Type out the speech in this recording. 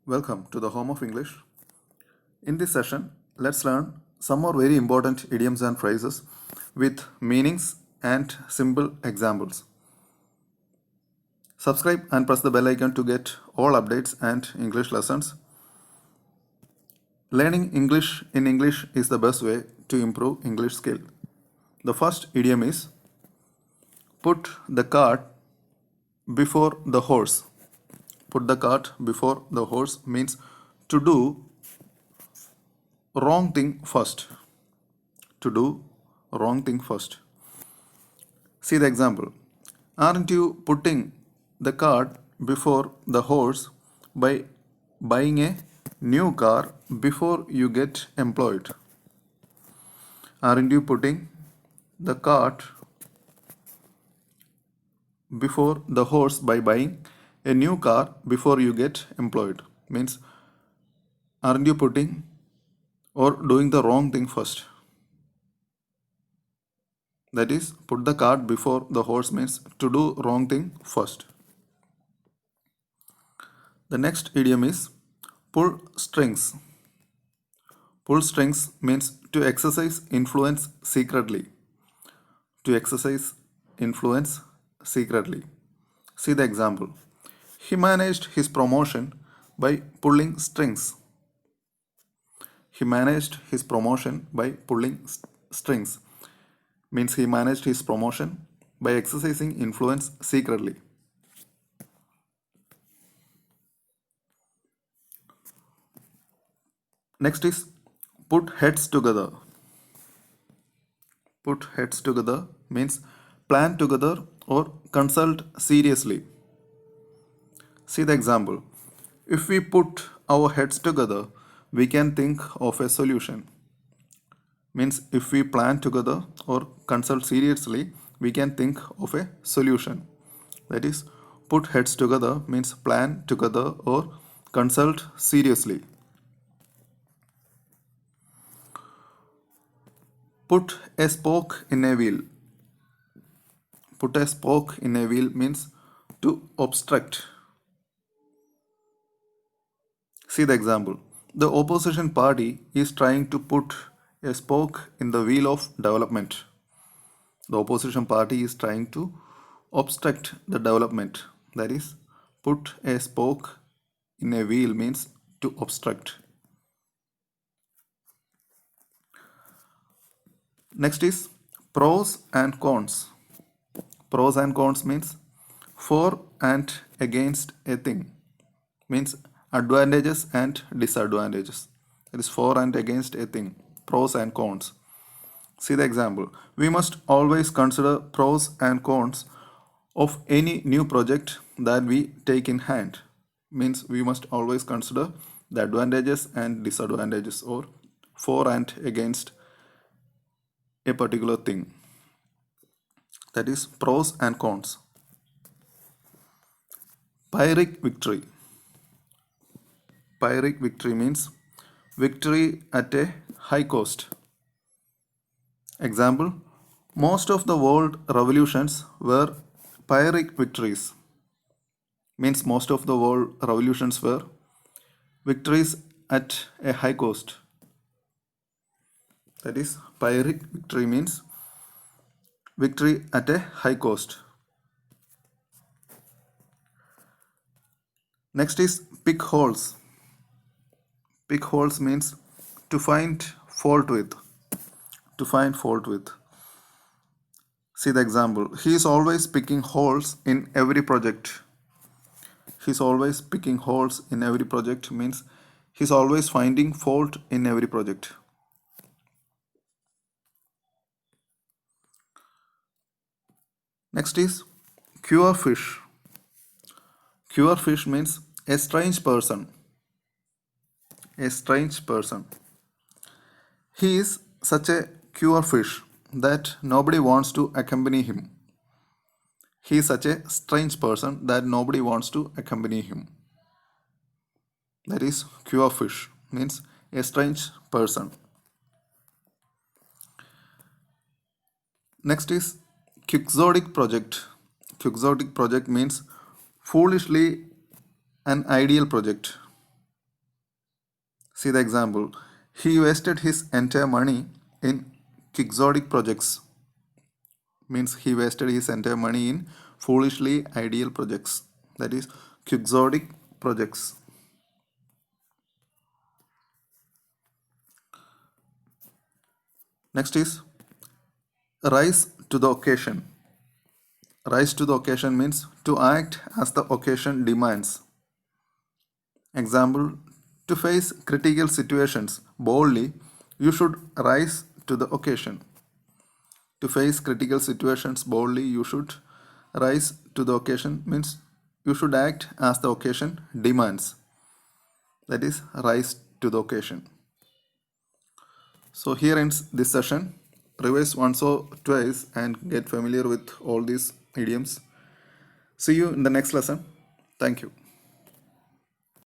Welcome to the Home of English. In this session, let's learn some more very important idioms and phrases with meanings and simple examples. Subscribe and press the bell icon to get all updates and English lessons. Learning English in English is the best way to improve English skill. The first idiom is put the cart before the horse. Put the cart before the horse means to do wrong thing first. To do wrong thing first. See the example. Aren't you putting the cart before the horse by buying a new car before you get employed? Aren't you putting the cart before the horse by buying a new car before you get employed? Means, aren't you putting or doing the wrong thing first? That is, put the cart before the horse means to do wrong thing first. The next idiom is pull strings. Pull strings means to exercise influence secretly. To exercise influence secretly. See the example. He managed his promotion by pulling strings. He managed his promotion by pulling strings. Means he managed his promotion by exercising influence secretly. Next is put heads together. Put heads together means plan together or consult seriously. See the example. If we put our heads together, we can think of a solution. Means if we plan together or consult seriously, we can think of a solution. That is, put heads together means plan together or consult seriously. Put a spoke in a wheel. Put a spoke in a wheel means to obstruct. See the example. The opposition party is trying to put a spoke in the wheel of development. The opposition party is trying to obstruct the development. That is, put a spoke in a wheel means to obstruct. Next is pros and cons. Pros and cons means for and against a thing. Means advantages and disadvantages. That is for and against a thing. Pros and cons. See the example. We must always consider pros and cons of any new project that we take in hand. Means we must always consider the advantages and disadvantages or for and against a particular thing. That is pros and cons. Pyrrhic victory. Pyrrhic victory means victory at a high cost. Example, most of the world revolutions were Pyrrhic victories. Means most of the world revolutions were victories at a high cost. That is, Pyrrhic victory means victory at a high cost. Next is pick holes. Pick holes means to find fault with. To find fault with. See the example. He is always picking holes in every project. He is always picking holes in every project means he is always finding fault in every project. Next is cure fish. Cure fish means a strange person. A strange person. He is such a cure fish that nobody wants to accompany him. He is such a strange person that nobody wants to accompany him. That is cure fish means a strange person. Next is quixotic project. Quixotic project means foolishly an ideal project. See the example. He wasted his entire money in quixotic projects. Means he wasted his entire money in foolishly ideal projects. That is quixotic projects. Next is rise to the occasion. Rise to the occasion means to act as the occasion demands. Example, to face critical situations boldly, you should rise to the occasion. To face critical situations boldly, you should rise to the occasion means you should act as the occasion demands. That is, rise to the occasion. So here ends this session. Revise once or twice and get familiar with all these idioms. See you in the next lesson. Thank you.